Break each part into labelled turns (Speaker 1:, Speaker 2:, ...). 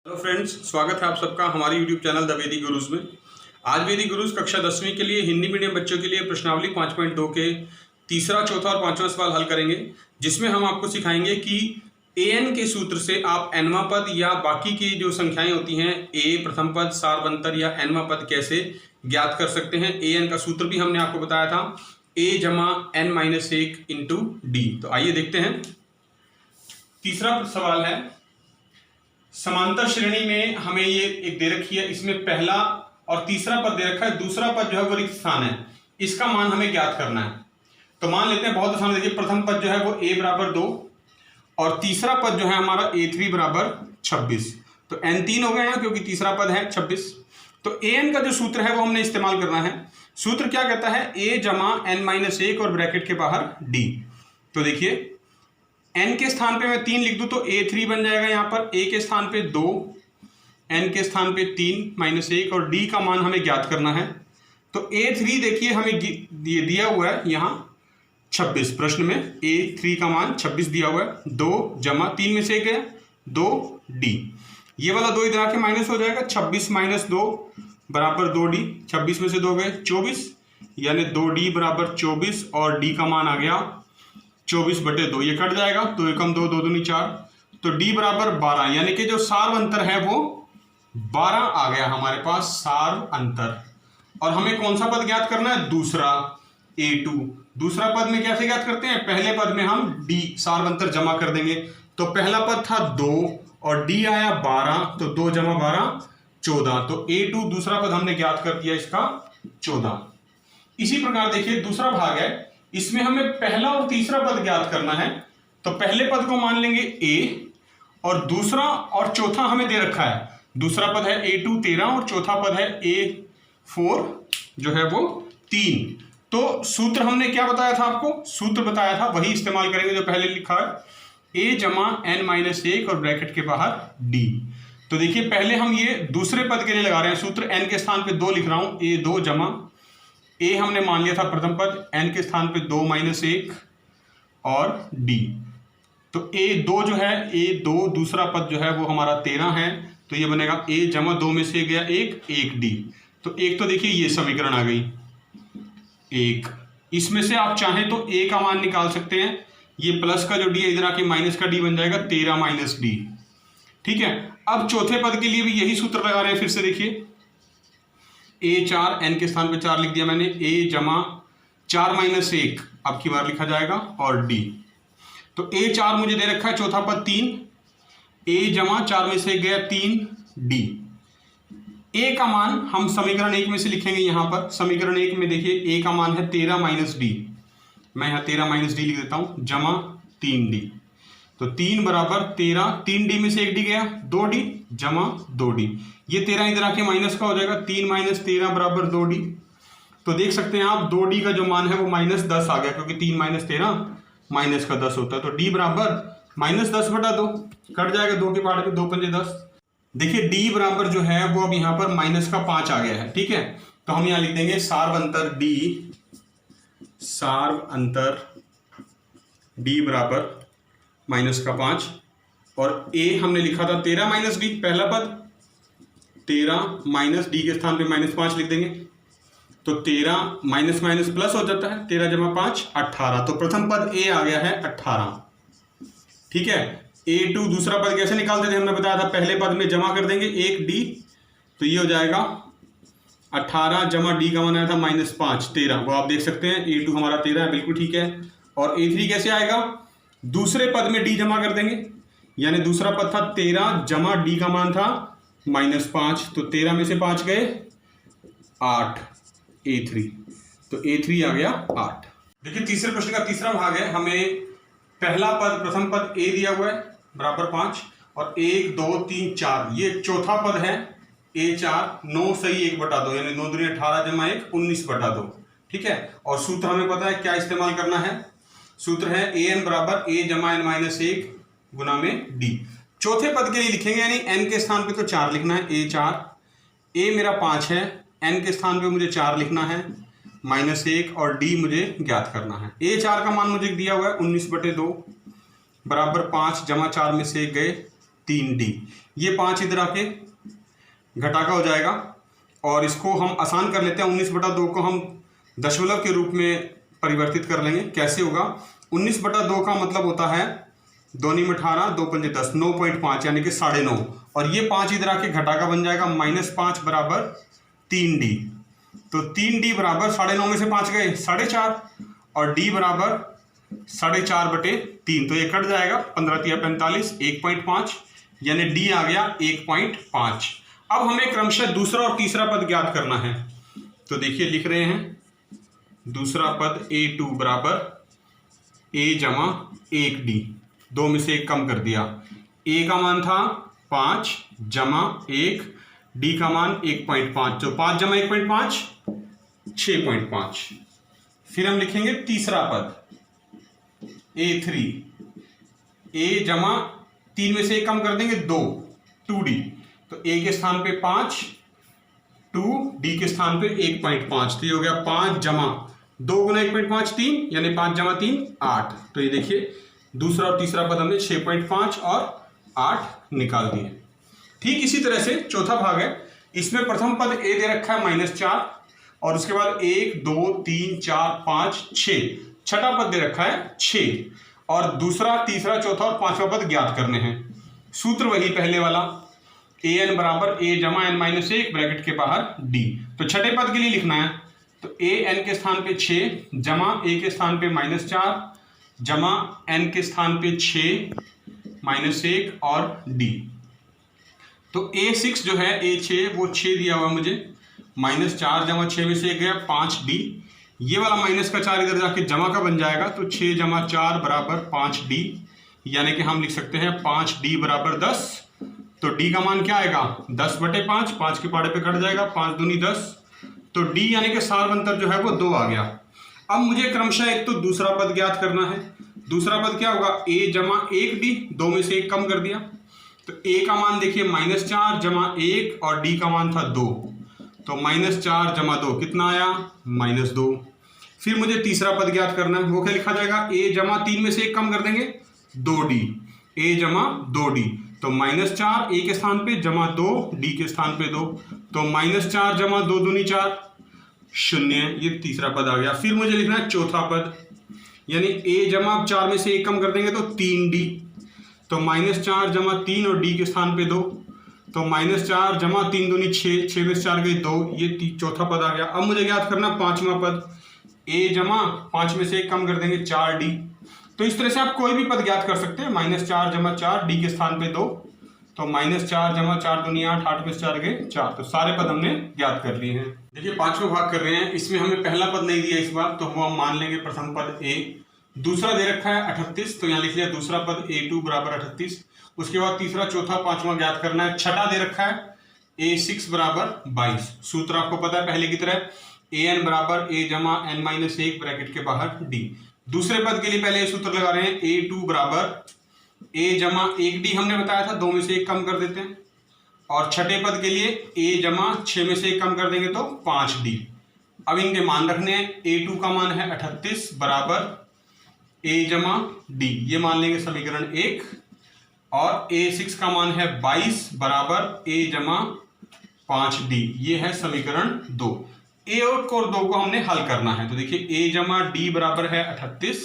Speaker 1: Hello friends, स्वागत है आप सबका हमारे यूट्यूब चैनल द वैदिक गुरुज में। आज वैदिक गुरुज कक्षा 10वीं के लिए हिंदी मीडियम बच्चों के लिए प्रश्नावली 5.2 के तीसरा, चौथा और पांचवा सवाल हल करेंगे, जिसमें हम आपको सिखाएंगे कि an के सूत्र से आप nवां पद या बाकी की जो संख्याएं होती हैं a प्रथम पद, सार्वंतर या nवां पद कैसे ज्ञात कर सकते हैं। an का सूत्र भी हमने आपको बताया था, a जमा n-1 इंटू डी। तो आइए देखते हैं। तीसरा सवाल है, समांतर श्रेणी में हमें ये एक दे रखी है, इसमें पहला और तीसरा पद दे रखा है, दूसरा पद जो है वो रिक्त स्थान है, इसका मान हमें ज्ञात करना है। तो मान लेते हैं, बहुत आसान है। देखिए, प्रथम पद जो है वो a बराबर 2 और तीसरा पद जो है हमारा a3 बराबर 26। तो n3 हो गया ना, क्योंकि तीसरा पद है 26। तो an का जो सूत्र है वो हमने इस्तेमाल करना है। सूत्र क्या कहता है, a जमा n-1 और ब्रैकेट के बाहर d। तो देखिए, n के स्थान पे मैं 3 लिख दूं तो a3 बन जाएगा। यहाँ पर a के स्थान पे 2, n के स्थान पे 3-1 और d का मान हमें ज्ञात करना है। तो a3 देखिए हमें दिया हुआ है यहाँ 26, प्रश्न में a3 का मान 26 दिया हुआ है। 2 जमा 3 में से गया 2d, ये वाला 2 इधर आके माइनस हो जाएगा। 26 - 2 बराबर 2d, 26 में से 2 गए 24, यानी 2d बराबर 24 और d का मान आ गया 24/2। ये कट जाएगा, 2 एकम 2, 2 दूनी 4, तो d बराबर 12, यानी कि जो सार्व अंतर है वो 12 आ गया हमारे पास, सार्व अंतर। और हमें कौन सा पद ज्ञात करना है, दूसरा a2। दूसरा पद में कैसे ज्ञात करते हैं, पहले पद में हम d सार्व अंतर जमा कर देंगे। तो पहला पद था 2 और d आया 12, तो 2 जमा 12 14। तो a2 दूसरा पद हमने ज्ञात कर दिया, इसका 14। इसी प्रकार देखिए, दूसरा भाग है, इसमें हमें पहला और तीसरा पद ज्ञात करना है। तो पहले पद को मान लेंगे a और दूसरा और चौथा हमें दे रखा है। दूसरा पद है a2 13 और चौथा पद है a4 जो है वो 3। तो सूत्र हमने क्या बताया था आपको, सूत्र बताया था वही इस्तेमाल करेंगे जो पहले लिखा है, a जमा n-1 और ब्रैकेट के बाहर d। तो देखिए, पहले हम ये दूसरे पद के लिए लगा रहे हैं सूत्र। n के स्थान पे 2 लिख रहा हूं, a2 जमा a हमने मान लिया था प्रथम पद, n के स्थान पे 2-1 और d। तो a2 जो है, a2 दूसरा पद जो है वो हमारा 13 है, तो ये बनेगा a जमा 2 में से गया 1d। तो एक तो देखिए ये समीकरण आ गई 1। इसमें से आप चाहें तो a का मान निकाल सकते हैं। ये प्लस का जो d है इधर आके माइनस का d बन जाएगा, 13 - d। ठीक है, अब चौथे पद के लिए भी यही सूत्र लगा रहे हैं। फिर से देखिए, a4 n के स्थान पे 4 लिख दिया मैंने, a जमा 4-1 अब की बार लिखा जाएगा और d। तो a4 मुझे दे रखा है, चौथा पद 3, a जमा 4 में से गया 3d। a का मान हम समीकरण 1 में से लिखेंगे। यहाँ पर समीकरण 1 में देखिए a का मान है 13 - d। मैं यहाँ 13 - d लिख देता हूँ, जमा 3d। तो 3 बराबर 13, 3d में से 1d गया 2d जमा 2d। ये 13 इधर आके माइनस का हो जाएगा, 3 - 13 बराबर 2d। तो देख सकते हैं आप, 2d का जो मान है वो -10 आ गया, क्योंकि 3 - 13 माइनस का 10 होता है। तो d बराबर -10/2 कट जाएगा, 2 के पार्ट में 2 पंजे 10। देखिए d बराबर जो है वो अब यहाँ पर माइनस का 5 आ गया है। ठीक है, तो हम यहाँ लिख देंगे सार्व अंतर d, सार्व अंतर d बराबर -5 और a हमने लिखा था 13 - d, पहला पद 13 - d के स्थान पे -5 लिख देंगे। तो 13 माइनस माइनस प्लस हो जाता है, 13 जमा 5 18। तो प्रथम पद a आ गया है 18। ठीक है, a2 दूसरा पद कैसे निकालते थे हमने बताया था, पहले पद में जमा कर देंगे 1d, तो ये हो जाएगा 18 जमा d का मान आया था -5 13, वो आप देख सकते हैं a2 हमारा 13 है, बिल्कुल ठीक है। और a3 कैसे आएगा, दूसरे पद में d जमा कर देंगे, यानी दूसरा पद था 13 जमा d का मान था -5, तो 13 में से 5 गए 8, a3। तो a3 आ गया 8। देखिए, तीसरे प्रश्न का तीसरा भाग है। हमें पहला पद प्रथम पद a दिया हुआ है बराबर 5 और 1 2 3 4, ये चौथा पद है a4 9 सही 1/2, यानी 9 दूनी 18 जमा 1 19/2। ठीक है, और सूत्र हमें पता है क्या इस्तेमाल करना है, सूत्र है an बराबर a जमा n-1 गुना में d। चौथे पद के लिए लिखेंगे, यानी n के स्थान पे तो 4 लिखना है, a4, a मेरा 5 है, n के स्थान पे मुझे 4 लिखना है, -1 और d मुझे ज्ञात करना है। a4 का मान मुझे दिया हुआ है 19/2 बराबर 5 जमा 4 में से गए 3d। ये 5 इधर आके घटा का हो जाएगा और इसको हम आसान कर लेते हैं। 19/2 को हम दशमलव के रूप में परिवर्तित कर लेंगे। कैसे होगा? 19/2 का मतलब होता है 2 × 18, 2 × 10, 9.5 यानी कि 9.5। और ये 5 इधर आके घटा का बन जाएगा -5 बराबर 3D। तो 3D बराबर 9.5 में से 5 गए 4.5 और D बराबर 4.5/3। तो ये कट जाएगा, 15 × 45, 1.5 यानी D आ गया 1.5। अब हमें क्रमशः दूसरा और तीसरा पद ज्ञात करना है। तो देखिए लिख रहे हैं दूसरा पद A2 बराबर A जमा 1D, 2 में से 1 कम कर दिया। A का मान था 5 जमा 1, D का मान 1.5, तो 5 जमा 1.5 6.5। फिर हम लिखेंगे तीसरा पद A3, A जमा 3 में से 1 कम कर देंगे 2D, तो A के स्थान पे 5, 2, D के स्थान पे 1.5, तो ये हो गया 5 जमा 2 × 1.5 3 यानी 5 जमा 3 8। तो ये देखिए दूसरा और तीसरा पद हमने 6.5 और 8 निकाल दिए। ठीक इसी तरह से चौथा भाग है। इसमें प्रथम पद A दे रखा है -4 और उसके बाद 1 2 3 4 5 6, छठा पद दे रखा है 6 और दूसरा तीसरा चौथा और पांचवा पद ज्ञात करने हैं। सूत्र वही पहले वाला, an बराबर A जमा n-1 ब्रैकेट के बाहर D। तो छठे पद के लिए लिखना है तो a n के स्थान पे 6 जमा a के स्थान पे -4 जमा n के स्थान पे 6 -1 और d। तो a6 जो है a6 वो 6 दिया हुआ मुझे, -4 जमा 6 में से 1 गया 5d। ये वाला माइनस का 4 इधर जाके जमा का बन जाएगा, तो 6 जमा 4 बराबर 5d, यानी कि हम लिख सकते हैं 5d बराबर 10। तो d का मान क्या आएगा 10/5, 5 के पाड़े पे कट जाएगा, 5 दूनी 10, तो d यानी कि सार्वंतर जो है वो 2 आ गया। अब मुझे क्रमशः एक तो दूसरा पद ज्ञात करना है। दूसरा पद क्या होगा a जमा 1d, 2 में से 1 कम कर दिया, तो a का मान देखिए -4 जमा 1 और d का मान था 2, तो -4 जमा 2 कितना आया -2। फिर मुझे तीसरा पद ज्ञात करना है, वो क्या लिखा जाएगा a जमा 3 में से 1 कम कर देंगे 2d, a जमा 2d, तो -4 a के स्थान पे जमा 2 d के स्थान पे 2, तो -4 जमा 2 दूनी 4 0, ये तीसरा पद आ गया। फिर मुझे लिखना है चौथा पद, यानी a जमा 4 में से 1 कम कर देंगे तो 3d, तो -4 जमा 3 और d के स्थान पे 2, तो -4 जमा 3 दूनी 6, 6 में से 4 गई 2, ये चौथा पद आ गया। अब मुझे ज्ञात करना पांचवा पद, a जमा 5 में से 1 कम कर देंगे 4d। तो इस तरह से आप कोई भी पद ज्ञात कर सकते हैं। -4 जमा 4 d के स्थान पे 2, तो -4 जमा 4 दूनी 8, 8 में से 4 गए 4, तो सारे पद हमने ज्ञात कर लिए हैं। देखिए पांचवा भाग कर रहे हैं, इसमें हमें पहला पद नहीं दिया इस बार, तो हम मान लेंगे प्रथम पद a। दूसरा दे रखा है 38, तो यहाँ लिख लिया दूसरा पद a2 बराबर 38। उसके बाद तीसरा चौथा पांचवा ज्ञात करना है। छठा दे रखा है a6 बराबर 22। सूत्र आपको पता है पहले की तरह, an बराबर a जमा n-1 ब्रैकेट के बाहर d। दूसरे पद के लिए पहले ये सूत्र लगा रहे हैं, a2 बराबर a जमा 1d हमने बताया था, 2 में से 1 कम कर देते हैं। और छठे पद के लिए a जमा 6 में से 1 कम कर देंगे तो 5d। अब इनके मान रखने हैं, a2 का मान है 38 बराबर a जमा d, ये मान लेंगे समीकरण 1, और a6 का मान है 22 बराबर a जमा 5d, ये है समीकरण 2। a और 2 को हमने हल करना है, तो देखिए a जमा d बराबर है 38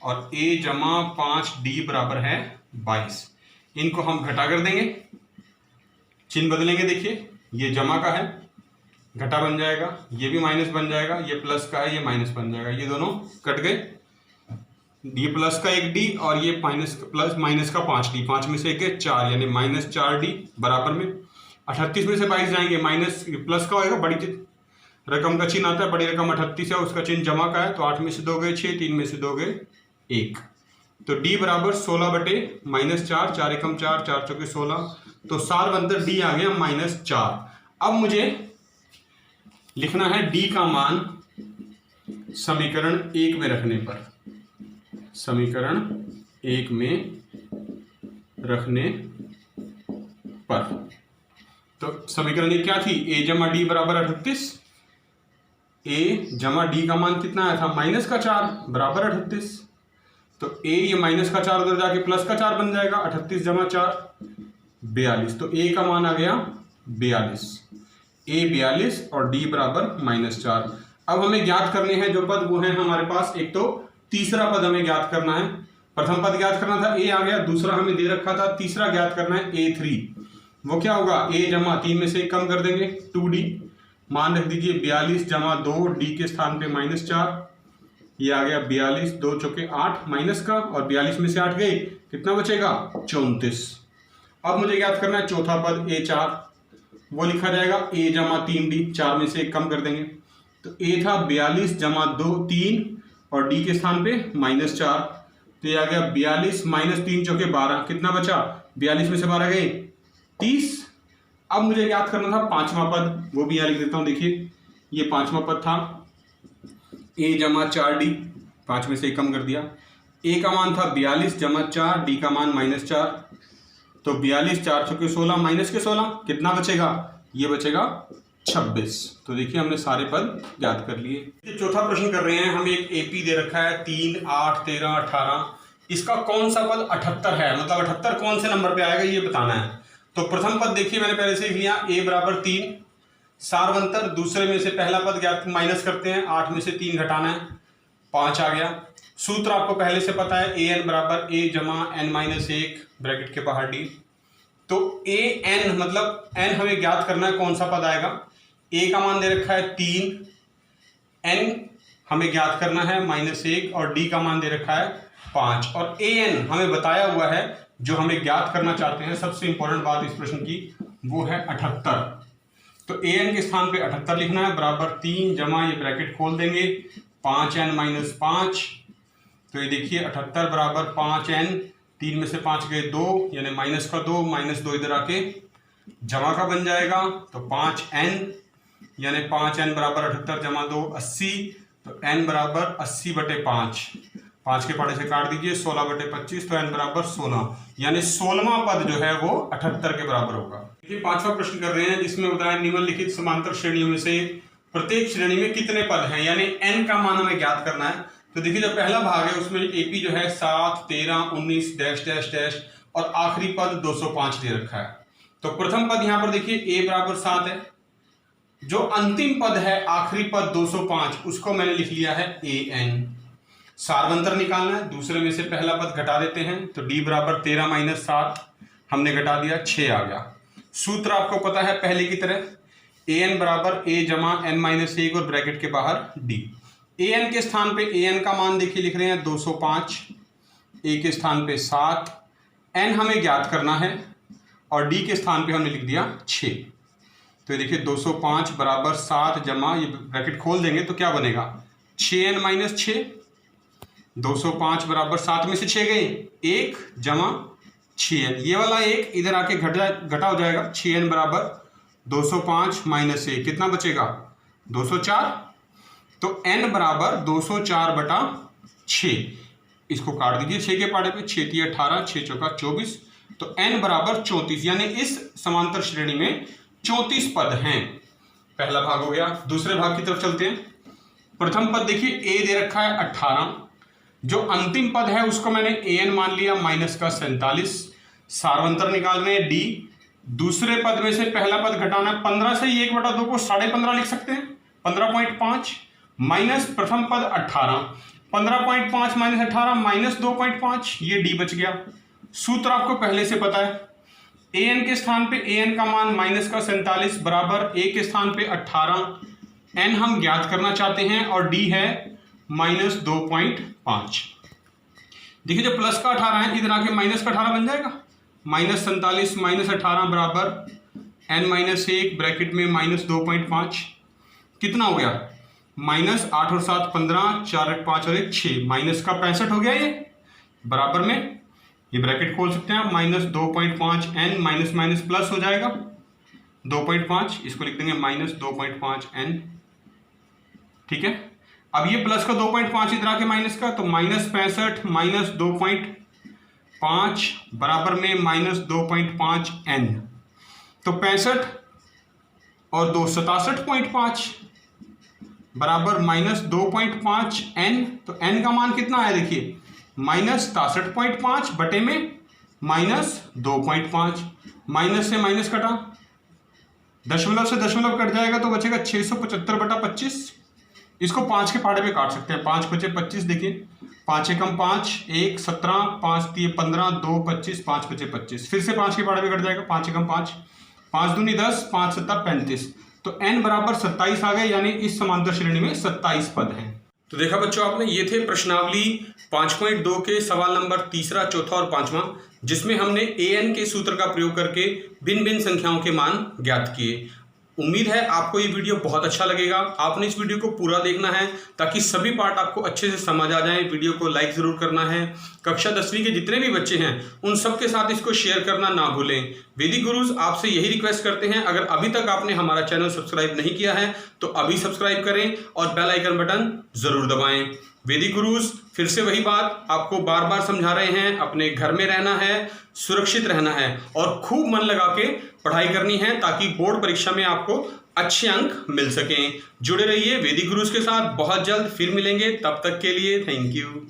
Speaker 1: और a जमा 5d बराबर है 22। इनको हम घटा कर देंगे, चिन्ह बदलेंगे। देखिए ये जमा का है, घटा बन जाएगा, ये भी माइनस बन जाएगा, ये प्लस का है, ये माइनस बन जाएगा, ये दोनों कट गए। ये प्लस का 1d और ये माइनस का 5d, 5 में से 1 है 4, यानी -4d बराबर में 38 में से 22 जाएंगे, माइनस प्लस का होगा, बड़ी रकम का चिन्ह आता है, बड़ी रकम 38 है, उसका चिन्ह जमा का है, तो 8 में से 2 गए 6, 3 में से 2 गए 1, तो d बराबर 16/-4, 4 एकम 4, 4 चौके 16, तो सार्वंतर d आ गया -4। अब मुझे लिखना है d का मान समीकरण 1 में रखने पर, समीकरण 1 में रखने पर। तो समीकरण 1 क्या थी, a जमा d बराबर 38, a जमा d का मान कितना आया था -4 बराबर 38, तो a ये -4 उधर जाके +4 बन जाएगा, 38 जमा 4 42। तो ए का मान आ गया 42, ए 42 और डी बराबर -4। अब हमें ज्ञात करने हैं जो पद, वो है हमारे पास, एक तो तीसरा पद हमें ज्ञात करना है। प्रथम पद ज्ञात करना था, ए आ गया, दूसरा हमें दे रखा था, तीसरा ज्ञात करना है A3। वो क्या होगा, a जमा 3 में से कम कर देंगे 2d, मान रख दीजिए 42 जमा 2, डी के स्थान पे -4, ये आ गया 42, 2 चौके 8 माइनस का, और 42 में से 8 गए, कितना बचेगा 34। अब मुझे याद करना है चौथा पद A4, वो लिखा जाएगा a जमा 3d, 4 में से कम कर देंगे, तो a था 42 जमा 2 3 और d के स्थान पे -4, तो ये आ गया 42 माइनस 3 चौके 12, कितना बचा, 42 में से 12 गए 30। अब मुझे याद करना था पांचवा पद, वो भी यहाँ लिख देता हूँ, देखिए ये पांचवा पद था a जमा 4d, 5 में से कम कर दिया, a का मान था 42 जमा 4, d का मान -4, तो 42 4 चौके 16 माइनस के 16, कितना बचेगा, ये बचेगा 26। तो देखिए हमने सारे पद याद कर लिए। चौथा प्रश्न कर रहे हैं, हमें एक एपी दे रखा है 3 8 13 18, इसका कौन सा पद 78 है, मतलब 78 कौन से नंबर पे आएगा ये बताना है। तो प्रथम पद देखिए मैंने पहले से लिया, a बराबर 3, सारवंतर दूसरे में से पहला पद ज्ञात माइनस करते हैं, 8 में से 3 घटाना है, 5 आ गया। सूत्र आपको पहले से पता है, a n बराबर a जमा n-1 ब्रैकेट के बाहर d। तो a n मतलब n हमें ज्ञात करना है कौन सा पद आएगा, a का मान दे रखा है 3, n हमें ज्ञात करना है -1 और d का मान दे रखा है 5, और a n हमें बताया हुआ है जो हमें ज्ञात करना चाहते हैं। सबसे इंपॉर्टेंट बात इस प्रश्न की वो है 78, तो a n के स्थान पे 78 लिखना है, बराबर 3 जमा, ये ब्रैकेट खोल देंगे, 5n-5, तो ये देखिए 78 बराबर 5n, 3 में से 5 गए 2, यानी माइनस का 2, -2 इधर आके जमा का बन जाएगा, तो 5n यानी 5n बराबर 78 जमा 2 80, तो n बराबर 80/5, 5 के पाड़े से काट दीजिए, 16/25, तो n बराबर 16, यानी 16वां पद जो है वो 78 के बराबर होगा। देखिए पांचवा प्रश्न कर रहे हैं जिसमें बताया निम्नलिखित समांतर श्रेणियों में से प्रत्येक श्रेणी में कितने पद हैं, यानी n का मान हमें ज्ञात करना है। तो देखिए जो पहला भाग है उसमें एपी जो है 7 13 19 डैश डैश डैश, और आखिरी पद 205 दे रखा है। तो प्रथम पद यहां पर देखिए a बराबर 7 है, जो अंतिम पद है आखिरी पद 205, उसको मैंने लिख लिया है an। सारवंतर निकालना है, दूसरे में से पहला पद घटा देते हैं, तो d बराबर 13 - 7 हमने घटा दिया, 6 आ गया। सूत्र आपको पता है पहले की तरह, an बराबर a जमा n-1 और ब्रैकेट के बाहर d। an के स्थान पे an का मान देखिए लिख रहे हैं 205, a के स्थान पे 7, n हमें ज्ञात करना है और d के स्थान पे हमने लिख दिया 6। तो ये देखिए 205 बराबर 7 जमा, ये ब्रैकेट खोल देंगे तो क्या बनेगा 6n-6, 205 बराबर 7 में से 6 गए 1 जमा 6n, ये वाला 1 इधर आके घटा हो जाएगा, 6n बराबर 205 - 1, कितना बचेगा 204, तो n बराबर 204/6, इसको काट दीजिए 6 के पाड़े पे, 6 × 18, 6 × 24, तो n बराबर 34, यानी इस समांतर श्रेणी में 34 पद हैं। पहला भाग हो गया। दूसरे भाग की तरफ चलते हैं। प्रथम पद देखिए a दे रखा है 18, जो अंतिम पद है उसको मैंने an मान लिया -47, सारवंतर निकाल रहे हैं d, दूसरे पद में से पहला पद घटाना है, 15 से 1/2 को 15.5 लिख सकते हैं, 15.5 माइनस प्रथम पद 18, 15.5 - 18 -2.5, ये d बच गया। सूत्र आपको पहले से पता है, an के स्थान पे an का मान -47 बराबर a के स्थान पे 18, n हम ज्ञात करना चाहते हैं और d है -2.5। देखिए जो प्लस का 18 है इधर आके माइनस का 18 बन जाएगा, -47 - 18 बराबर n-1 ब्रैकेट में -2.5, कितना हो गया -8 और 7 15, 4 और 5 और 1 6, माइनस का 65 हो गया, ये बराबर में ये ब्रैकेट खोल सकते हैं आप, -2.5 n माइनस माइनस प्लस हो जाएगा 2.5, इसको लिख देंगे -2.5 n, ठीक है। अब ये प्लस का 2.5 इधर आके माइनस का, तो -65 - 2.5 बराबर में -2.5 n, तो 65 और 2 67.5 बराबर -2.5 n, तो n का मान कितना है देखिए -67.5 बटे में -2.5, माइनस से माइनस कटा, दशमलव से दशमलव कट जाएगा तो बचेगा 675/25। इसको 5 के पहाड़े पे काट सकते हैं। 5 × 5 = 25, देखिए 5 एकम 5, 1 17, 5 3 15, 2 25, 5 × 5 = 25। फिर से 5 के पहाड़े पे कट जाएगा। 5 एकम 5, 5 दूनी 10, 5 7 35। तो n बराबर 27 आ गए, यानी इस समांतर श्रेणी में 27 पद हैं। तो देखा बच्चों आपने, ये थे प्रश्नावली 5.2 के सवाल नंबर तीसरा, चौथा और पांचवा, जिसमें हमने an के सूत्र का प्रयोग करके भिन्न भिन्न संख्याओं के मान ज्ञात किए। उम्मीद है आपको ये वीडियो बहुत अच्छा लगेगा। आपने इस वीडियो को पूरा देखना है ताकि सभी पार्ट आपको अच्छे से समझ आ जाएं। वीडियो को लाइक ज़रूर करना है। कक्षा 10वीं के जितने भी बच्चे हैं उन सब के साथ इसको शेयर करना ना भूलें। वैदिक गुरुज आपसे यही रिक्वेस्ट करते हैं, अगर अभी तक आपने हमारा चैनल सब्सक्राइब नहीं किया है तो अभी सब्सक्राइब करें और बेल आइकन बटन ज़रूर दबाएँ। वैदिक गुरुज फिर से वही बात आपको बार बार समझा रहे हैं, अपने घर में रहना है, सुरक्षित रहना है और खूब मन लगा के पढ़ाई करनी है ताकि बोर्ड परीक्षा में आपको अच्छे अंक मिल सकें। जुड़े रहिए वैदिक गुरुज के साथ। बहुत जल्द फिर मिलेंगे, तब तक के लिए थैंक यू।